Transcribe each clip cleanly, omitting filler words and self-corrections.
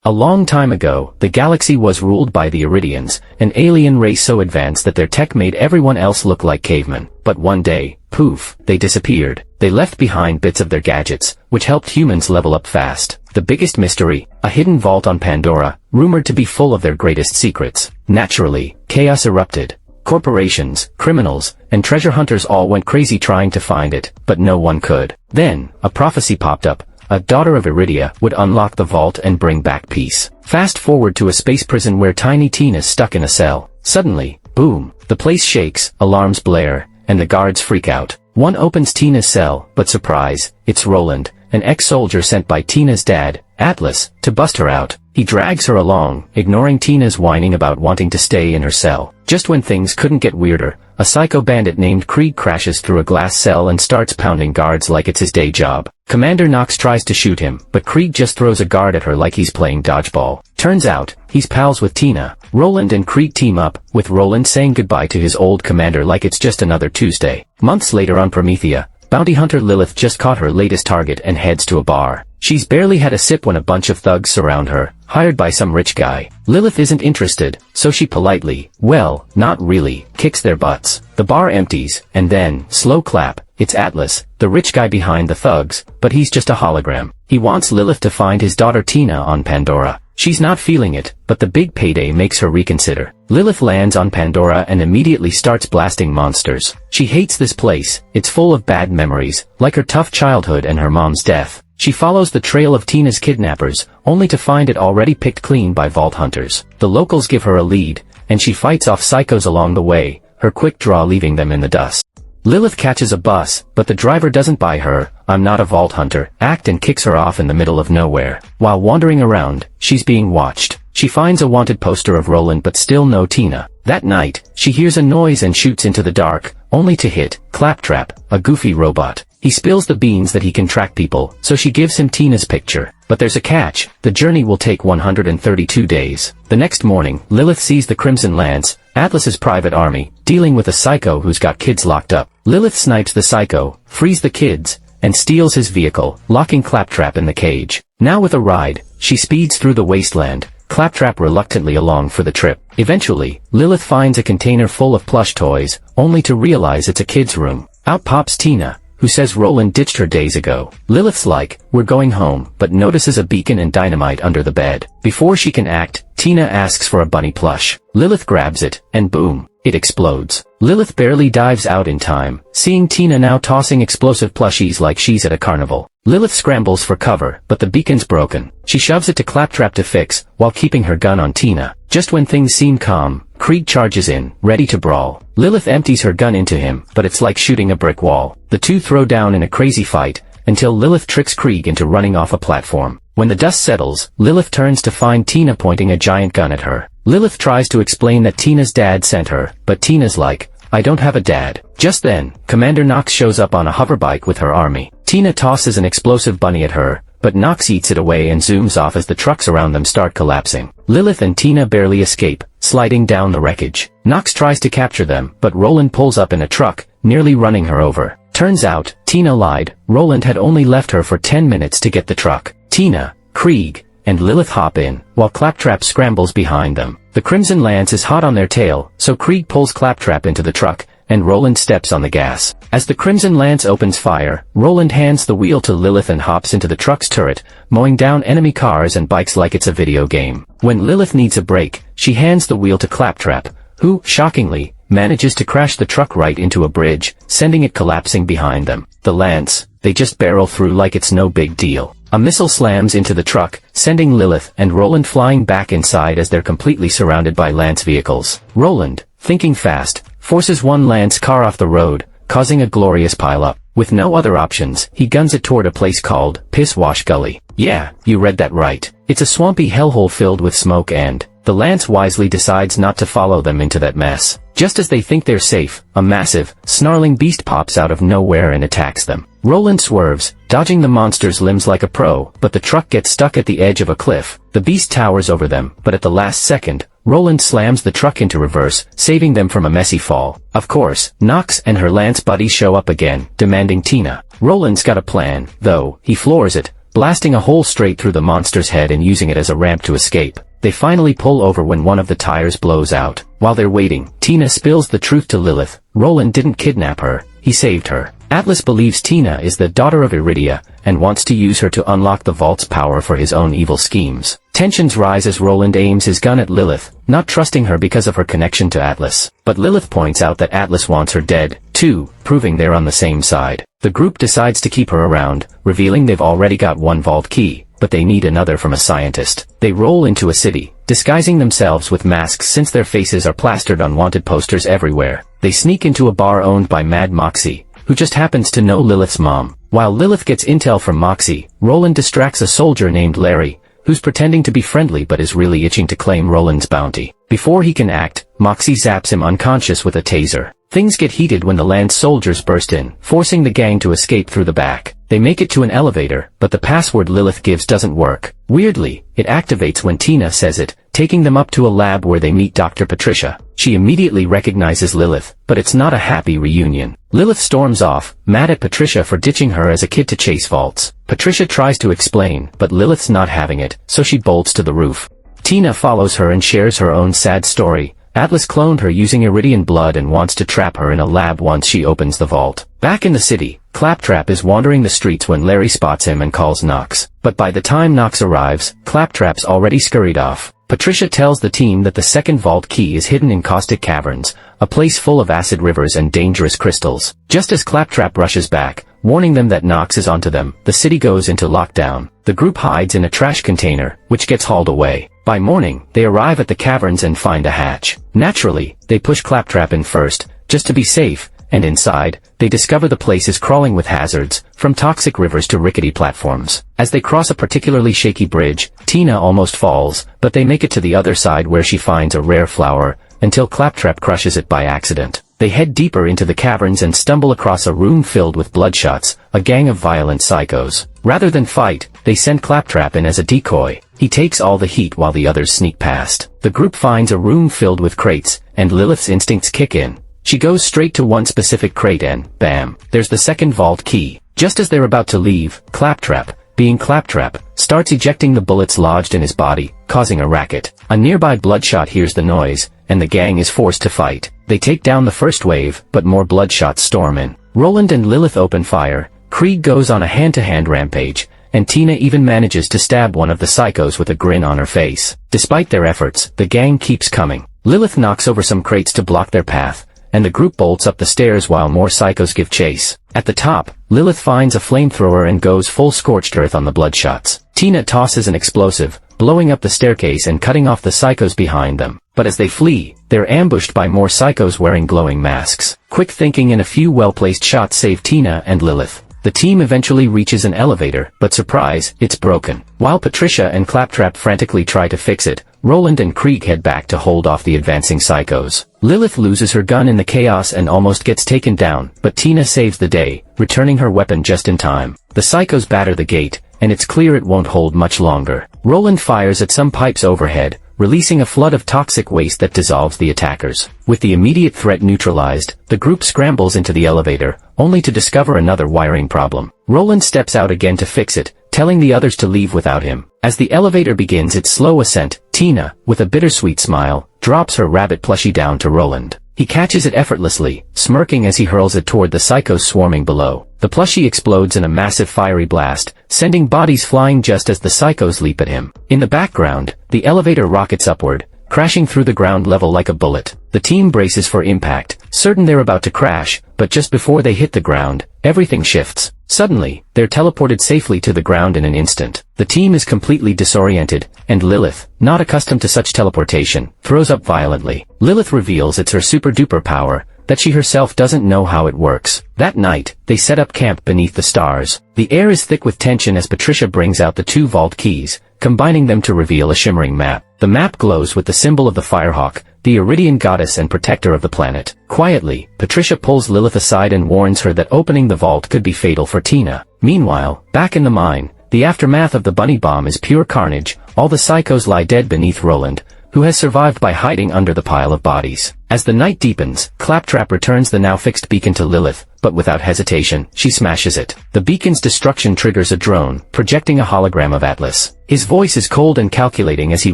A long time ago, the galaxy was ruled by the Iridians, an alien race so advanced that their tech made everyone else look like cavemen. But one day, poof, they disappeared. They left behind bits of their gadgets, which helped humans level up fast. The biggest mystery, a hidden vault on Pandora, rumored to be full of their greatest secrets. Naturally, chaos erupted. Corporations, criminals, and treasure hunters all went crazy trying to find it, but no one could. Then, a prophecy popped up. A daughter of Iridia would unlock the vault and bring back peace. Fast forward to a space prison where tiny Tina's stuck in a cell. Suddenly, boom, the place shakes, alarms blare, and the guards freak out. One opens Tina's cell, but surprise, it's Roland, an ex-soldier sent by Tina's dad, Atlas, to bust her out. He drags her along, ignoring Tina's whining about wanting to stay in her cell. Just when things couldn't get weirder, a psycho bandit named Krieg crashes through a glass cell and starts pounding guards like it's his day job. Commander Knox tries to shoot him, but Krieg just throws a guard at her like he's playing dodgeball. Turns out, he's pals with Tina. Roland and Krieg team up, with Roland saying goodbye to his old commander like it's just another Tuesday. Months later on Promethea, bounty hunter Lilith just caught her latest target and heads to a bar. She's barely had a sip when a bunch of thugs surround her, hired by some rich guy. Lilith isn't interested, so she politely, well, not really, kicks their butts. The bar empties, and then, slow clap, it's Atlas, the rich guy behind the thugs, but he's just a hologram. He wants Lilith to find his daughter Tina on Pandora. She's not feeling it, but the big payday makes her reconsider. Lilith lands on Pandora and immediately starts blasting monsters. She hates this place, it's full of bad memories, like her tough childhood and her mom's death. She follows the trail of Tina's kidnappers, only to find it already picked clean by vault hunters. The locals give her a lead, and she fights off psychos along the way, her quick draw leaving them in the dust. Lilith catches a bus, but the driver doesn't buy her, "I'm not a vault hunter," act and kicks her off in the middle of nowhere. While wandering around, she's being watched. She finds a wanted poster of Roland but still no Tina. That night, she hears a noise and shoots into the dark, only to hit Claptrap, a goofy robot. He spills the beans that he can track people, so she gives him Tina's picture. But there's a catch, the journey will take 132 days. The next morning, Lilith sees the Crimson Lance, Atlas's private army, dealing with a psycho who's got kids locked up. Lilith snipes the psycho, frees the kids, and steals his vehicle, locking Claptrap in the cage. Now with a ride, she speeds through the wasteland, Claptrap reluctantly along for the trip. Eventually, Lilith finds a container full of plush toys, only to realize it's a kid's room. Out pops Tina, who says Roland ditched her days ago. Lilith's like, "We're going home," but notices a beacon and dynamite under the bed. Before she can act, Tina asks for a bunny plush. Lilith grabs it, and boom, it explodes. Lilith barely dives out in time, seeing Tina now tossing explosive plushies like she's at a carnival. Lilith scrambles for cover, but the beacon's broken. She shoves it to Claptrap to fix, while keeping her gun on Tina. Just when things seem calm, Krieg charges in, ready to brawl. Lilith empties her gun into him, but it's like shooting a brick wall. The two throw down in a crazy fight, until Lilith tricks Krieg into running off a platform. When the dust settles, Lilith turns to find Tina pointing a giant gun at her. Lilith tries to explain that Tina's dad sent her, but Tina's like, "I don't have a dad." Just then, Commander Knox shows up on a hoverbike with her army. Tina tosses an explosive bunny at her, but Knox eats it away and zooms off as the trucks around them start collapsing. Lilith and Tina barely escape, sliding down the wreckage. Knox tries to capture them, but Roland pulls up in a truck, nearly running her over. Turns out, Tina lied. Roland had only left her for 10 minutes to get the truck. Tina, Krieg, and Lilith hop in, while Claptrap scrambles behind them. The Crimson Lance is hot on their tail, so Krieg pulls Claptrap into the truck, and Roland steps on the gas. As the Crimson Lance opens fire, Roland hands the wheel to Lilith and hops into the truck's turret, mowing down enemy cars and bikes like it's a video game. When Lilith needs a break, she hands the wheel to Claptrap, who, shockingly, manages to crash the truck right into a bridge, sending it collapsing behind them. The Lance, they just barrel through like it's no big deal. A missile slams into the truck, sending Lilith and Roland flying back inside as they're completely surrounded by Lance vehicles. Roland, thinking fast, forces one Lance car off the road, causing a glorious pileup. With no other options, he guns it toward a place called Piss Wash Gully. Yeah, you read that right. It's a swampy hellhole filled with smoke and the Lance wisely decides not to follow them into that mess. Just as they think they're safe, a massive, snarling beast pops out of nowhere and attacks them. Roland swerves, dodging the monster's limbs like a pro, but the truck gets stuck at the edge of a cliff. The beast towers over them, but at the last second, Roland slams the truck into reverse, saving them from a messy fall. Of course, Knox and her Lance buddies show up again, demanding Tina. Roland's got a plan, though, he floors it, blasting a hole straight through the monster's head and using it as a ramp to escape. They finally pull over when one of the tires blows out. While they're waiting, Tina spills the truth to Lilith. Roland didn't kidnap her, he saved her. Atlas believes Tina is the daughter of Iridia, and wants to use her to unlock the vault's power for his own evil schemes. Tensions rise as Roland aims his gun at Lilith, not trusting her because of her connection to Atlas. But Lilith points out that Atlas wants her dead, too, proving they're on the same side. The group decides to keep her around, revealing they've already got one vault key, but they need another from a scientist. They roll into a city, disguising themselves with masks since their faces are plastered on wanted posters everywhere. They sneak into a bar owned by Mad Moxie, who just happens to know Lilith's mom. While Lilith gets intel from Moxie, Roland distracts a soldier named Larry, who's pretending to be friendly but is really itching to claim Roland's bounty. Before he can act, Moxie zaps him unconscious with a taser. Things get heated when the land soldiers burst in, forcing the gang to escape through the back. They make it to an elevator, but the password Lilith gives doesn't work. Weirdly, it activates when Tina says it, taking them up to a lab where they meet Dr. Patricia. She immediately recognizes Lilith, but it's not a happy reunion. Lilith storms off, mad at Patricia for ditching her as a kid to chase vaults. Patricia tries to explain, but Lilith's not having it, so she bolts to the roof. Tina follows her and shares her own sad story. Atlas cloned her using Iridian blood and wants to trap her in a lab once she opens the vault. Back in the city, Claptrap is wandering the streets when Larry spots him and calls Knox. But by the time Knox arrives, Claptrap's already scurried off. Patricia tells the team that the second vault key is hidden in Caustic Caverns, a place full of acid rivers and dangerous crystals. Just as Claptrap rushes back, warning them that Knox is onto them, the city goes into lockdown. The group hides in a trash container, which gets hauled away. By morning, they arrive at the caverns and find a hatch. Naturally, they push Claptrap in first, just to be safe, and inside, they discover the place is crawling with hazards, from toxic rivers to rickety platforms. As they cross a particularly shaky bridge, Tina almost falls, but they make it to the other side where she finds a rare flower, until Claptrap crushes it by accident. They head deeper into the caverns and stumble across a room filled with bloodshots, a gang of violent psychos. Rather than fight, they send Claptrap in as a decoy. He takes all the heat while the others sneak past. The group finds a room filled with crates, and Lilith's instincts kick in. She goes straight to one specific crate and, bam, there's the second vault key. Just as they're about to leave, Claptrap, being Claptrap, starts ejecting the bullets lodged in his body, causing a racket. A nearby bloodshot hears the noise, and the gang is forced to fight. They take down the first wave, but more bloodshots storm in. Roland and Lilith open fire, Krieg goes on a hand-to-hand rampage, and Tina even manages to stab one of the psychos with a grin on her face. Despite their efforts, the gang keeps coming. Lilith knocks over some crates to block their path, and the group bolts up the stairs while more psychos give chase. At the top, Lilith finds a flamethrower and goes full scorched earth on the bloodshots. Tina tosses an explosive, blowing up the staircase and cutting off the psychos behind them. But as they flee, they're ambushed by more psychos wearing glowing masks. Quick thinking and a few well-placed shots save Tina and Lilith. The team eventually reaches an elevator, but surprise, it's broken. While Patricia and Claptrap frantically try to fix it, Roland and Krieg head back to hold off the advancing psychos. Lilith loses her gun in the chaos and almost gets taken down, but Tina saves the day, returning her weapon just in time. The psychos batter the gate, and it's clear it won't hold much longer. Roland fires at some pipes overhead, releasing a flood of toxic waste that dissolves the attackers. With the immediate threat neutralized, the group scrambles into the elevator, only to discover another wiring problem. Roland steps out again to fix it, telling the others to leave without him. As the elevator begins its slow ascent, Tina, with a bittersweet smile, drops her rabbit plushie down to Roland. He catches it effortlessly, smirking as he hurls it toward the psychos swarming below. The plushie explodes in a massive fiery blast, sending bodies flying just as the psychos leap at him. In the background, the elevator rockets upward, crashing through the ground level like a bullet. The team braces for impact, certain they're about to crash, but just before they hit the ground, everything shifts. Suddenly, they're teleported safely to the ground in an instant. The team is completely disoriented, and Lilith, not accustomed to such teleportation, throws up violently. Lilith reveals it's her super-duper power, that she herself doesn't know how it works. That night, they set up camp beneath the stars. The air is thick with tension as Patricia brings out the two vault keys, combining them to reveal a shimmering map. The map glows with the symbol of the Firehawk, the Iridian goddess and protector of the planet. Quietly, Patricia pulls Lilith aside and warns her that opening the vault could be fatal for Tina. Meanwhile, back in the mine, the aftermath of the bunny bomb is pure carnage. All the psychos lie dead beneath Roland, who has survived by hiding under the pile of bodies. As the night deepens, Claptrap returns the now fixed beacon to Lilith, but without hesitation, she smashes it. The beacon's destruction triggers a drone, projecting a hologram of Atlas. His voice is cold and calculating as he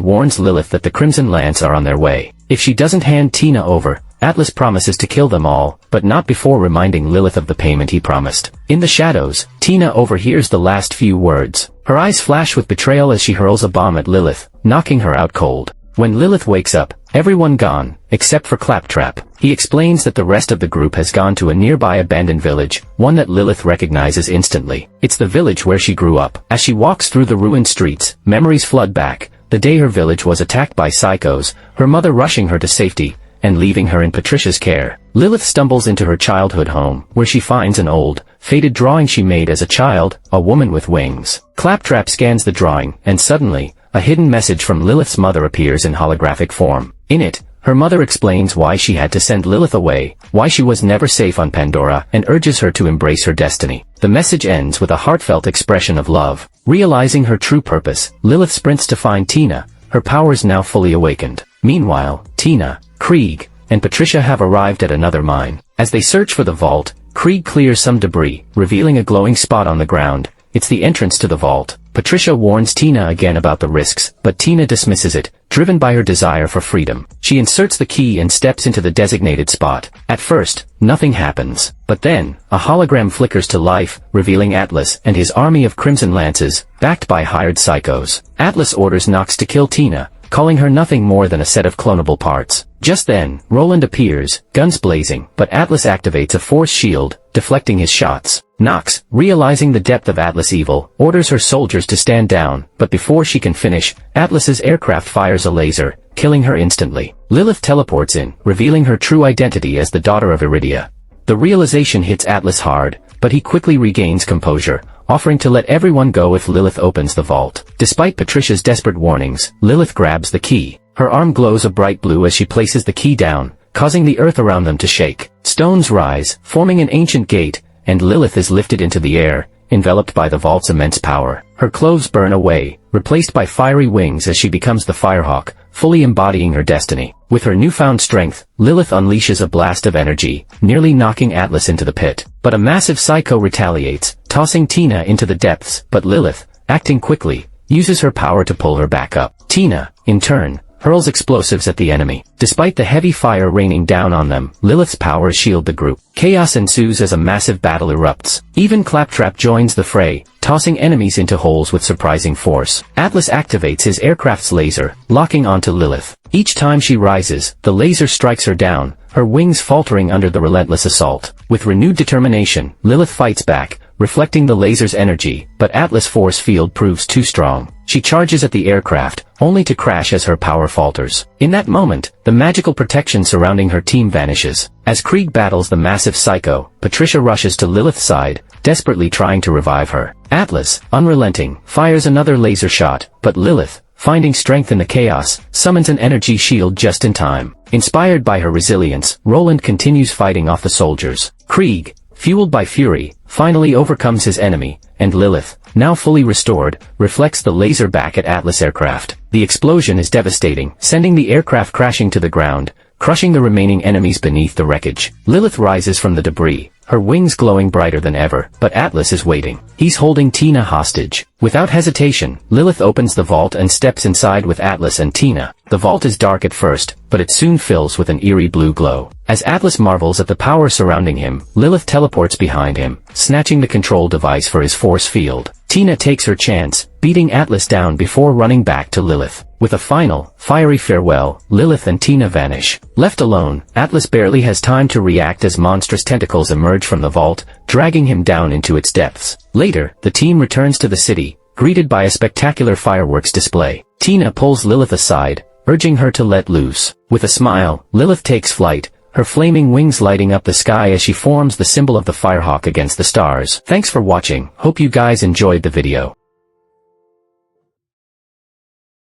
warns Lilith that the Crimson Lance are on their way. If she doesn't hand Tina over, Atlas promises to kill them all, but not before reminding Lilith of the payment he promised. In the shadows, Tina overhears the last few words. Her eyes flash with betrayal as she hurls a bomb at Lilith, knocking her out cold. When Lilith wakes up, everyone gone, except for Claptrap. He explains that the rest of the group has gone to a nearby abandoned village, one that Lilith recognizes instantly. It's the village where she grew up. As she walks through the ruined streets, memories flood back. The day her village was attacked by psychos, her mother rushing her to safety, and leaving her in Patricia's care. Lilith stumbles into her childhood home, where she finds an old, faded drawing she made as a child, a woman with wings. Claptrap scans the drawing, and suddenly, a hidden message from Lilith's mother appears in holographic form. In it, her mother explains why she had to send Lilith away, why she was never safe on Pandora, and urges her to embrace her destiny. The message ends with a heartfelt expression of love. Realizing her true purpose, Lilith sprints to find Tina, her powers now fully awakened. Meanwhile, Tina, Krieg, and Patricia have arrived at another mine. As they search for the vault, Krieg clears some debris, revealing a glowing spot on the ground. It's the entrance to the vault. Patricia warns Tina again about the risks, but Tina dismisses it, driven by her desire for freedom. She inserts the key and steps into the designated spot. At first, nothing happens. But then, a hologram flickers to life, revealing Atlas and his army of Crimson Lances, backed by hired psychos. Atlas orders Nox to kill Tina, calling her nothing more than a set of clonable parts. Just then, Roland appears, guns blazing, but Atlas activates a force shield, deflecting his shots. Nox, realizing the depth of Atlas' evil, orders her soldiers to stand down, but before she can finish, Atlas's aircraft fires a laser, killing her instantly. Lilith teleports in, revealing her true identity as the daughter of Iridia. The realization hits Atlas hard, but he quickly regains composure, offering to let everyone go if Lilith opens the vault. Despite Patricia's desperate warnings, Lilith grabs the key. Her arm glows a bright blue as she places the key down, causing the earth around them to shake. Stones rise, forming an ancient gate, and Lilith is lifted into the air, enveloped by the vault's immense power. Her clothes burn away, replaced by fiery wings as she becomes the Firehawk, fully embodying her destiny. With her newfound strength, Lilith unleashes a blast of energy, nearly knocking Atlas into the pit. But a massive psycho retaliates, tossing Tina into the depths, but Lilith, acting quickly, uses her power to pull her back up. Tina, in turn, hurls explosives at the enemy. Despite the heavy fire raining down on them, Lilith's powers shield the group. Chaos ensues as a massive battle erupts. Even Claptrap joins the fray, tossing enemies into holes with surprising force. Atlas activates his aircraft's laser, locking onto Lilith. Each time she rises, the laser strikes her down, her wings faltering under the relentless assault. With renewed determination, Lilith fights back, reflecting the laser's energy, but Atlas' force field proves too strong. She charges at the aircraft, only to crash as her power falters. In that moment, the magical protection surrounding her team vanishes. As Krieg battles the massive psycho, Patricia rushes to Lilith's side, desperately trying to revive her. Atlas, unrelenting, fires another laser shot, but Lilith, finding strength in the chaos, summons an energy shield just in time. Inspired by her resilience, Roland continues fighting off the soldiers. Krieg, fueled by fury, finally overcomes his enemy, and Lilith, now fully restored, reflects the laser back at Atlas aircraft. The explosion is devastating, sending the aircraft crashing to the ground, crushing the remaining enemies beneath the wreckage. Lilith rises from the debris, her wings glowing brighter than ever, but Atlas is waiting. He's holding Tina hostage. Without hesitation, Lilith opens the vault and steps inside with Atlas and Tina. The vault is dark at first, but it soon fills with an eerie blue glow. As Atlas marvels at the power surrounding him, Lilith teleports behind him, snatching the control device for his force field. Tina takes her chance, beating Atlas down before running back to Lilith. With a final, fiery farewell, Lilith and Tina vanish. Left alone, Atlas barely has time to react as monstrous tentacles emerge from the vault, dragging him down into its depths. Later, the team returns to the city, greeted by a spectacular fireworks display. Tina pulls Lilith aside, urging her to let loose. With a smile, Lilith takes flight, her flaming wings lighting up the sky as she forms the symbol of the Firehawk against the stars. Thanks for watching, hope you guys enjoyed the video.